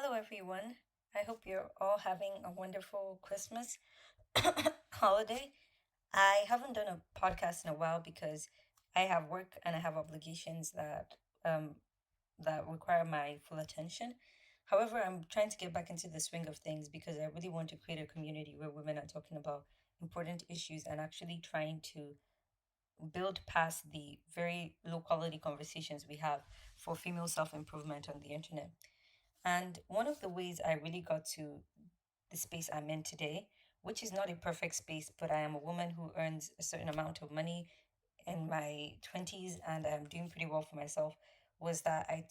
Hello, everyone. I hope you're all having a wonderful Christmas holiday. I haven't done a podcast in a while because I have work and I have obligations that require my full attention. However, I'm trying to get back into the swing of things because I really want to create a community where women are talking about important issues and actually trying to build past the very low quality conversations we have for female self improvement on the internet. And one of the ways I really got to the space I'm in today, which is not a perfect space, but I am a woman who earns a certain amount of money in my 20s and I'm doing pretty well for myself, was that I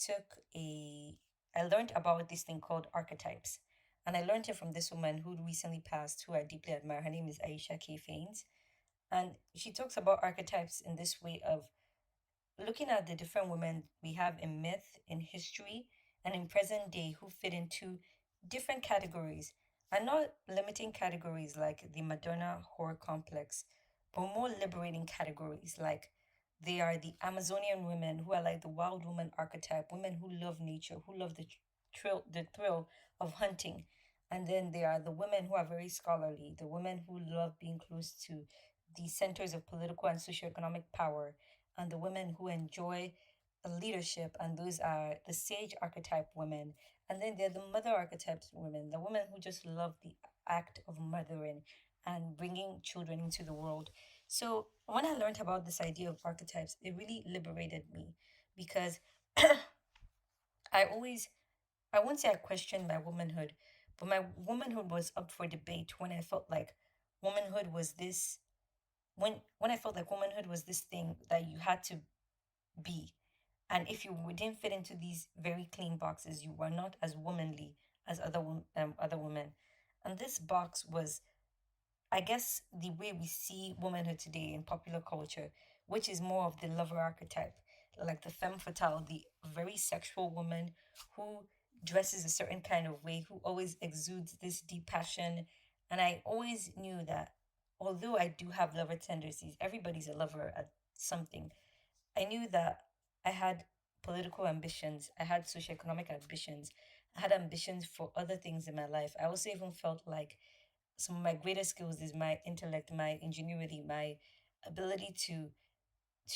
learned about this thing called archetypes. And I learned it from this woman who recently passed, who I deeply admire. Her name is Aisha K. Faines. And she talks about archetypes in this way of looking at the different women we have in myth, in history, and in present day who fit into different categories, and not limiting categories like the Madonna horror complex, but more liberating categories like they are the Amazonian women who are like the wild woman archetype, women who love nature, who love the thrill of hunting. And then there are the women who are very scholarly, the women who love being close to the centers of political and socioeconomic power, and the women who enjoy leadership, and those are the sage archetype women. And then there are the mother archetypes women, the women who just love the act of mothering and bringing children into the world. So when I learned about this idea of archetypes, it really liberated me because I always, I won't say I questioned my womanhood, but my womanhood was up for debate when I felt like womanhood was this when I felt like womanhood was this thing that you had to be. And if you didn't fit into these very clean boxes, you were not as womanly as other women. And this box was, I guess, the way we see womanhood today in popular culture, which is more of the lover archetype, like the femme fatale, the very sexual woman who dresses a certain kind of way, who always exudes this deep passion. And I always knew that although I do have lover tendencies, everybody's a lover at something. I knew that I had political ambitions, I had socioeconomic ambitions, I had ambitions for other things in my life. I also even felt like some of my greatest skills is my intellect, my ingenuity, my ability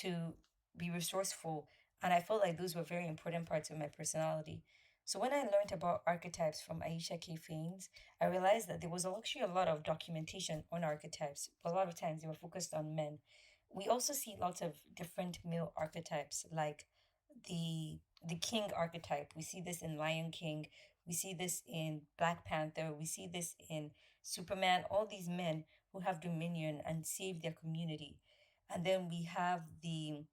to be resourceful. And I felt like those were very important parts of my personality. So when I learned about archetypes from Aisha K. Faines, I realized that there was actually a lot of documentation on archetypes. A lot of times they were focused on men. We also see lots of different male archetypes, like the king archetype. We see this in Lion King. We see this in Black Panther. We see this in Superman. All these men who have dominion and save their community. And then we have the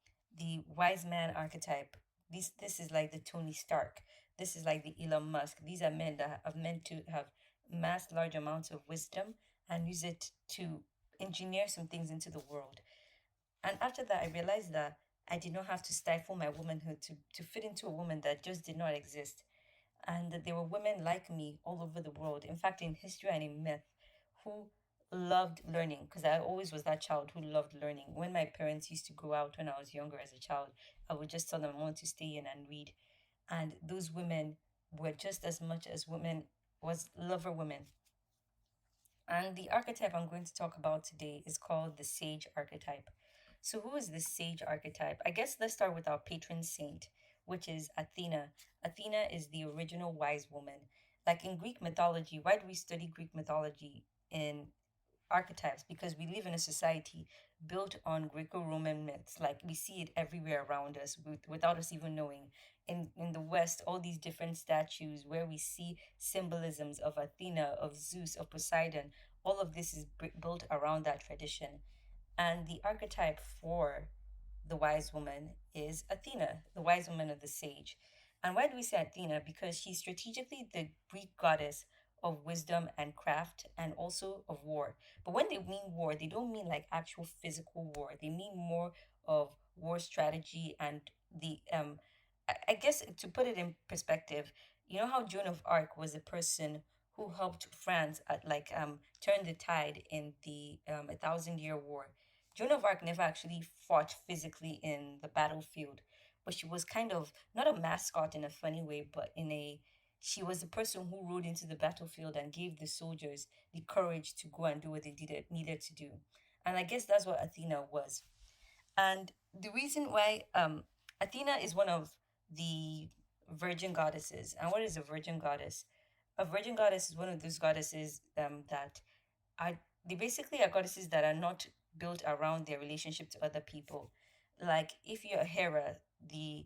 wise man archetype. This is like the Tony Stark. This is like the Elon Musk. These are men that are meant to have amassed large amounts of wisdom and use it to engineer some things into the world. And after that, I realized that I did not have to stifle my womanhood to fit into a woman that just did not exist. And that there were women like me all over the world, in fact, in history and in myth, who loved learning because I always was that child who loved learning. When my parents used to go out when I was younger as a child, I would just tell them I want to stay in and read. And those women were just as much as women was lover women. And the archetype I'm going to talk about today is called the Sage Archetype. So, who is the Sage Archetype? I guess let's start with our patron saint, which is Athena. Athena is the original wise woman. Like in Greek mythology, why do we study Greek mythology in archetypes? Because we live in a society built on Greco-Roman myths. Like we see it everywhere around us without us even knowing. In the West, all these different statues where we see symbolisms of Athena, of Zeus, of Poseidon, all of this is built around that tradition. And the archetype for the wise woman is Athena, the wise woman of the sage. And why do we say Athena? Because she's strategically the Greek goddess of wisdom and craft and also of war. But when they mean war, they don't mean like actual physical war. They mean more of war strategy and I guess to put it in perspective, you know how Joan of Arc was a person who helped France at turn the tide in the a thousand year war. Joan of Arc never actually fought physically in the battlefield, but she was kind of not a mascot in a funny way, but in a She was the person who rode into the battlefield and gave the soldiers the courage to go and do what they needed to do. And I guess that's what Athena was. And the reason why Athena is one of the virgin goddesses. And what is a virgin goddess? A virgin goddess is one of those goddesses that are they basically are goddesses that are not built around their relationship to other people. Like if you're a Hera, the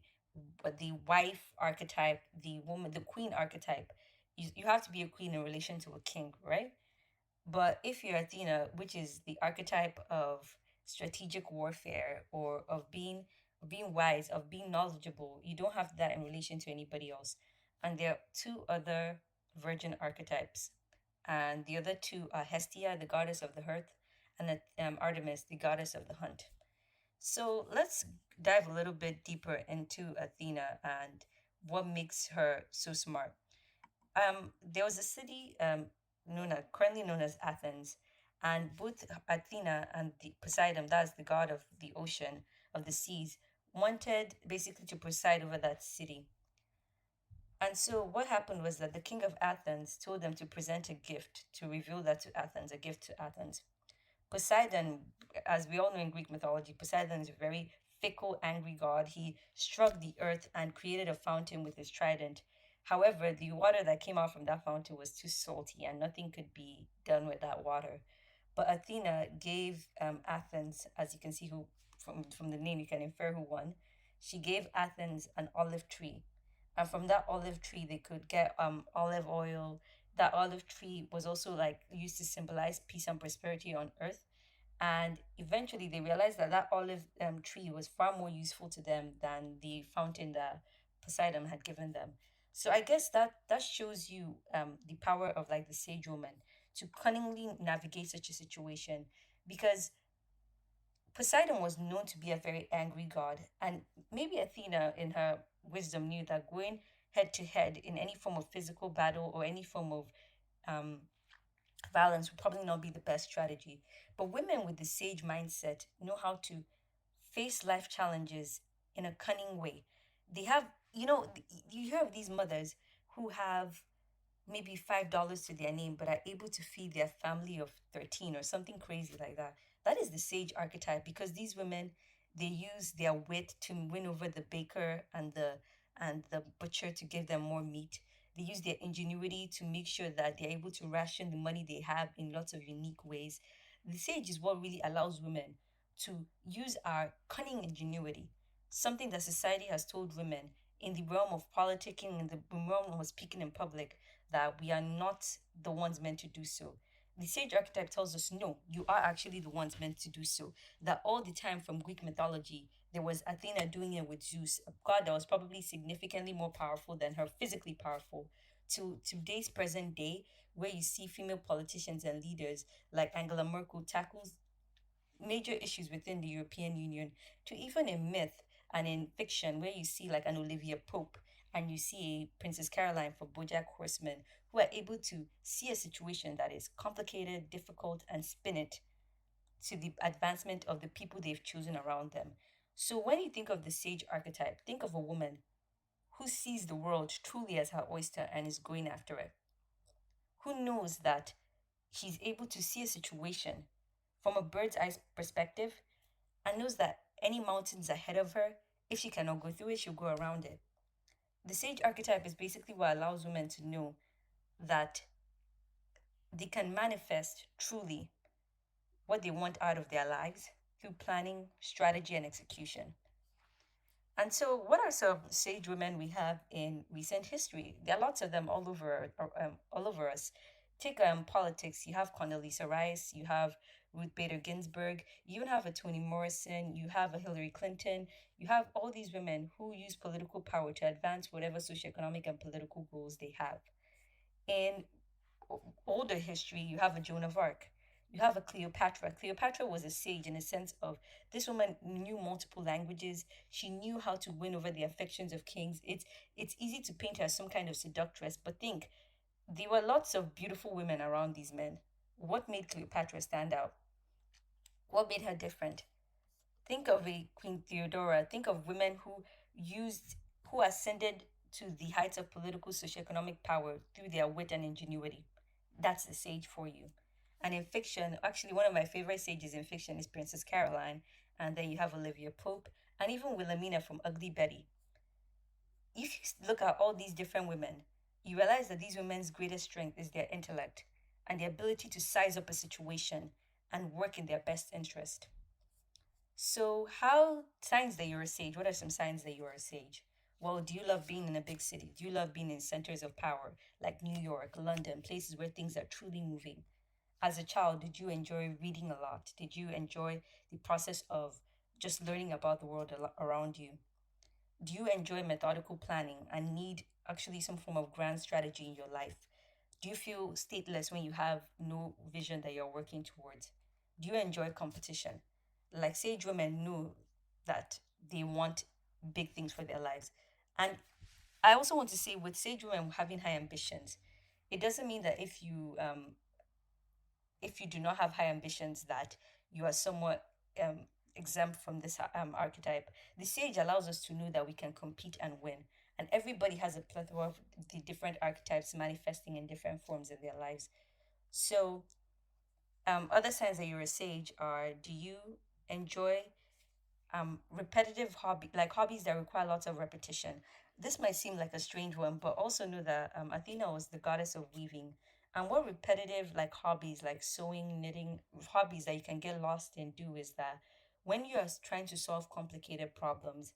wife archetype, the woman, the queen archetype, you have to be a queen in relation to a king, right? But if you're Athena, which is the archetype of strategic warfare or of being wise, of being knowledgeable, you don't have that in relation to anybody else. And there are two other virgin archetypes, and the other two are Hestia, the goddess of the hearth, and Artemis, the goddess of the hunt. So let's dive a little bit deeper into Athena and what makes her so smart. There was a city currently known as Athens, and both Athena and the Poseidon, that's the god of the ocean, of the seas, wanted basically to preside over that city. And so what happened was that the king of Athens told them to present a gift to reveal that to Athens, a gift to Athens. Poseidon, as we all know in Greek mythology, Poseidon is a very fickle, angry god. He struck the earth and created a fountain with his trident. However, the water that came out from that fountain was too salty and nothing could be done with that water. But Athena gave Athens, as you can see who from the name you can infer who won. She gave Athens an olive tree, and from that olive tree they could get olive oil. That olive tree was also like used to symbolize peace and prosperity on earth. And eventually they realized that that olive tree was far more useful to them than the fountain that Poseidon had given them. So I guess that shows you the power of like the sage woman to cunningly navigate such a situation, because Poseidon was known to be a very angry god, and maybe Athena, in her wisdom, knew that going head to head in any form of physical battle or any form of um, violence would probably not be the best strategy. But women with the sage mindset know how to face life challenges in a cunning way. They have, you hear of these mothers who have maybe $5 to their name, but are able to feed their family of 13 or something crazy like that. That is the sage archetype, because these women, they use their wit to win over the baker and the butcher to give them more meat. They use their ingenuity to make sure that they're able to ration the money they have in lots of unique ways. The sage is what really allows women to use our cunning ingenuity, something that society has told women in the realm of politicking, in the realm of speaking in public, that we are not the ones meant to do so. The sage archetype tells us no, you are actually the ones meant to do so. That all the time from Greek mythology, there was Athena doing it with Zeus, a god that was probably significantly more powerful than her, physically powerful. To today's present day, where you see female politicians and leaders like Angela Merkel tackles major issues within the European Union, to even in myth and in fiction, where you see like an Olivia Pope and you see a Princess Caroline for Bojack Horseman, who are able to see a situation that is complicated, difficult, and spin it to the advancement of the people they've chosen around them. So when you think of the sage archetype, think of a woman who sees the world truly as her oyster and is going after it, who knows that she's able to see a situation from a bird's eye perspective and knows that any mountains ahead of her, if she cannot go through it, she'll go around it. The sage archetype is basically what allows women to know that they can manifest truly what they want out of their lives through planning, strategy, and execution. And so, what are some sage women we have in recent history? There are lots of them all over us. Take politics. You have Condoleezza Rice. You have Ruth Bader Ginsburg. You even have a Toni Morrison. You have a Hillary Clinton. You have all these women who use political power to advance whatever socioeconomic and political goals they have. In older history, you have a Joan of Arc. You have a Cleopatra. Cleopatra was a sage in the sense of this woman knew multiple languages. She knew how to win over the affections of kings. It's easy to paint her as some kind of seductress, but think there were lots of beautiful women around these men. What made Cleopatra stand out? What made her different? Think of a Queen Theodora. Think of women who used, who ascended to the heights of political socioeconomic power through their wit and ingenuity. That's the sage for you. And in fiction, actually, one of my favorite sages in fiction is Princess Caroline, and then you have Olivia Pope, and even Wilhelmina from Ugly Betty. If you look at all these different women, you realize that these women's greatest strength is their intellect and the ability to size up a situation and work in their best interest. So, how signs that you're a sage? What are some signs that you're a sage? Well, do you love being in a big city? Do you love being in centers of power like New York, London, places where things are truly moving? As a child, did you enjoy reading a lot? Did you enjoy the process of just learning about the world around you? Do you enjoy methodical planning and need actually some form of grand strategy in your life? Do you feel stateless when you have no vision that you're working towards? Do you enjoy competition? Like sage women know that they want big things for their lives. And I also want to say with sage women having high ambitions, it doesn't mean that if you do not have high ambitions that you are somewhat um, exempt from this archetype. The sage allows us to know that we can compete and win, and everybody has a plethora of the different archetypes manifesting in different forms in their lives. So other signs that you're a sage are: do you enjoy repetitive hobbies that require lots of repetition? This might seem like a strange one, but also know that Athena was the goddess of weaving. And what repetitive like hobbies like sewing, knitting, hobbies that you can get lost in do is that when you are trying to solve complicated problems,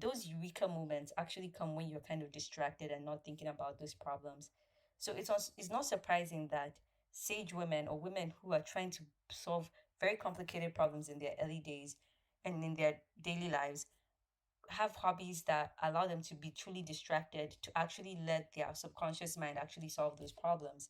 those eureka moments actually come when you're kind of distracted and not thinking about those problems. So it's not surprising that sage women or women who are trying to solve very complicated problems in their early days and in their daily lives have hobbies that allow them to be truly distracted to actually let their subconscious mind actually solve those problems.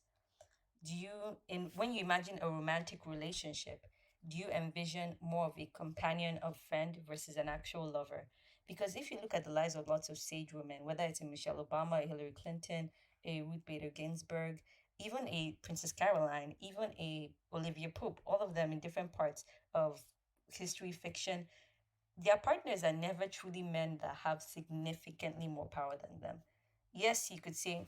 Do you in when you imagine a romantic relationship, do you envision more of a companion of friend versus an actual lover? Because if you look at the lives of lots of sage women, whether it's a Michelle Obama, a Hillary Clinton, a Ruth Bader Ginsburg, even a Princess Caroline, even a Olivia Pope, all of them in different parts of history fiction, their partners are never truly men that have significantly more power than them. Yes, you could say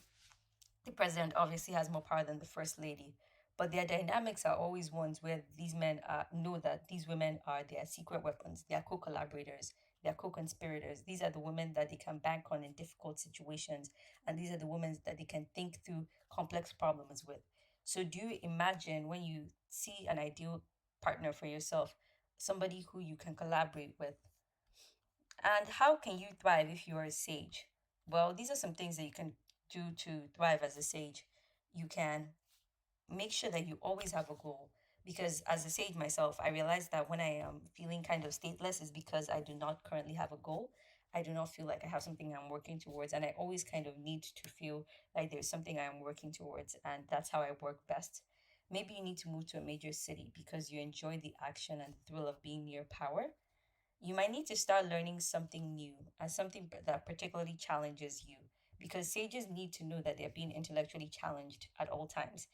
the president obviously has more power than the first lady, but their dynamics are always ones where these men know that these women are their secret weapons, their co collaborators, their co conspirators. These are the women that they can bank on in difficult situations, and these are the women that they can think through complex problems with. So, do you imagine when you see an ideal partner for yourself, somebody who you can collaborate with? And how can you thrive if you are a sage? Well, these are some things that you can do to thrive as a sage. You can make sure that you always have a goal. Because as a sage myself, I realize that when I am feeling kind of stateless is because I do not currently have a goal. I do not feel like I have something I'm working towards. And I always kind of need to feel like there's something I'm working towards. And that's how I work best. Maybe you need to move to a major city because you enjoy the action and the thrill of being near power. You might need to start learning something new and something that particularly challenges you because sages need to know that they're being intellectually challenged at all times.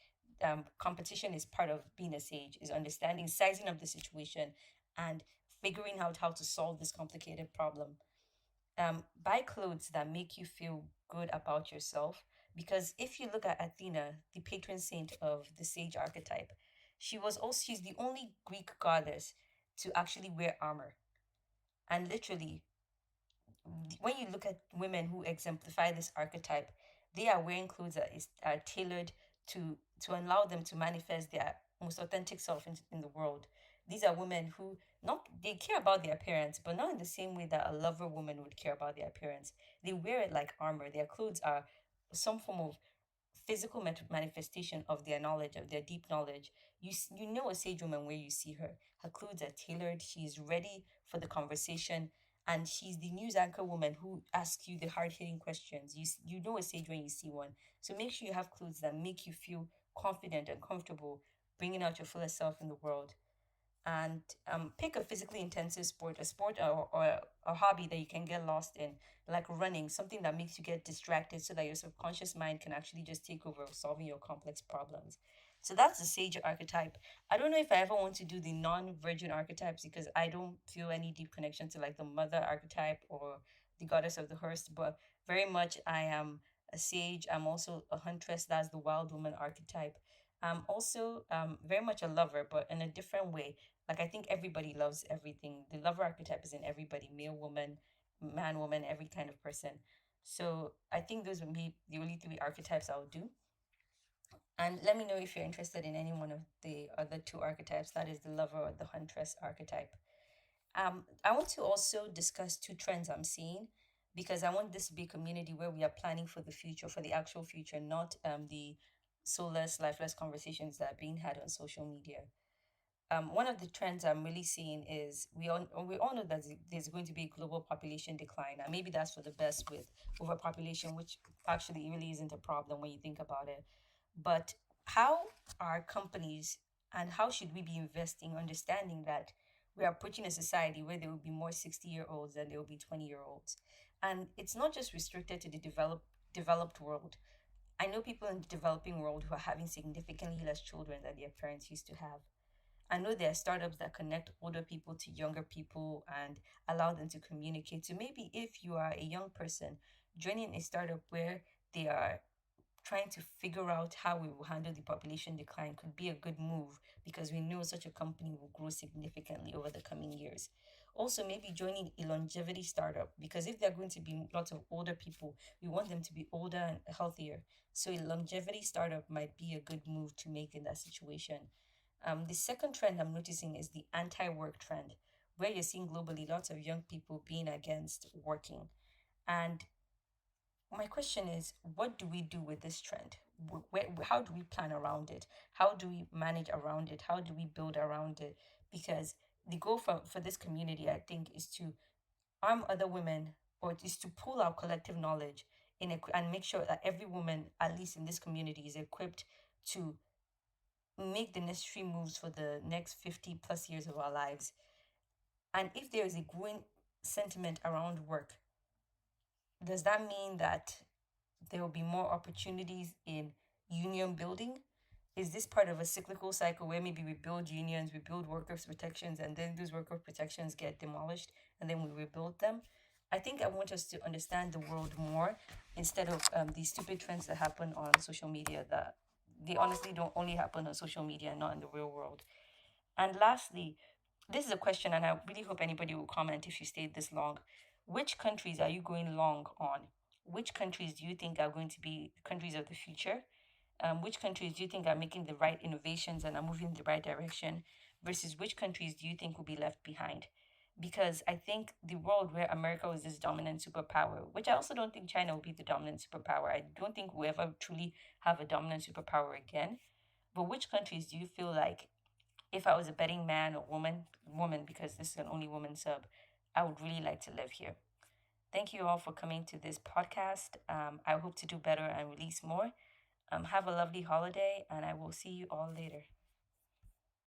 Competition is part of being a sage, is understanding, sizing up the situation, and figuring out how to solve this complicated problem. Buy clothes that make you feel good about yourself because if you look at Athena, the patron saint of the sage archetype, she's the only Greek goddess to actually wear armor. And literally, when you look at women who exemplify this archetype, they are wearing clothes that are tailored to allow them to manifest their most authentic self in the world. These are women who not they care about their appearance, but not in the same way that a lover woman would care about their appearance. They wear it like armor. Their clothes are some form of physical manifestation of their knowledge, of their deep knowledge. You know a sage woman where you see her. Her clothes are tailored. She's ready for the conversation, and she's the news anchor woman who asks you the hard hitting questions. You know a sage when you see one. So make sure you have clothes that make you feel confident and comfortable, bringing out your fullest self in the world. And pick a physically intensive sport, a sport or a hobby that you can get lost in, like running, something that makes you get distracted so that your subconscious mind can actually just take over solving your complex problems. So that's the sage archetype. I don't know if I ever want to do the non-virgin archetypes because I don't feel any deep connection to like the mother archetype or the goddess of the hearth, but Very much, I am a sage. I'm also a huntress. That's the wild woman archetype. I'm also very much a lover, but in a different way. Like, I think everybody loves everything. The lover archetype is in everybody, male, woman, man, woman, every kind of person. So I think those would be the only three archetypes I would do. And let me know if you're interested in any one of the other two archetypes. That is the lover or the huntress archetype. I want to also discuss two trends I'm seeing because I want this to be a community where we are planning for the future, for the actual future, not the soulless, lifeless conversations that are being had on social media. One of the trends I'm really seeing is we all know that there's going to be a global population decline, and maybe that's for the best with overpopulation, which actually really isn't a problem when you think about it. But how are companies and how should we be investing, understanding that we are approaching a society where there will be more 60-year-olds than there will be 20-year-olds, and it's not just restricted to the developed world. I know people in the developing world who are having significantly less children than their parents used to have. I know there are startups that connect older people to younger people and allow them to communicate. So maybe if you are a young person joining a startup where they are trying to figure out how we will handle the population decline could be a good move because we know such a company will grow significantly over the coming years. Also, maybe joining a longevity startup because if there are going to be lots of older people, we want them to be older and healthier. So, a longevity startup might be a good move to make in that situation. The second trend I'm noticing is the anti work trend, where you're seeing globally lots of young people being against working. And my question is, what do we do with this trend? How do we plan around it? How do we manage around it? How do we build around it? Because the goal for this community, I think, is to arm other women or is to pool our collective knowledge and make sure that every woman, at least in this community, is equipped to make the necessary moves for the next 50 plus years of our lives. And if there is a growing sentiment around work, does that mean that there will be more opportunities in union building? Is this part of a cyclical cycle where maybe we build unions, we build workers' protections, and then those worker protections get demolished and then we rebuild them? I think I want us to understand the world more instead of these stupid trends that happen on social media that they honestly don't only happen on social media and not in the real world. And lastly, this is a question, and I really hope anybody will comment if you stayed this long. Which countries are you going long on? Which countries do you think are going to be countries of the future? Which countries do you think are making the right innovations and are moving in the right direction? Versus which countries do you think will be left behind? Because I think the world where America was this dominant superpower, which I also don't think China will be the dominant superpower. I don't think we'll ever truly have a dominant superpower again. But which countries do you feel like if I was a betting man or woman, because this is an only woman sub, I would really like to live here. Thank you all for coming to this podcast. I hope to do better and release more. Have a lovely holiday, and I will see you all later.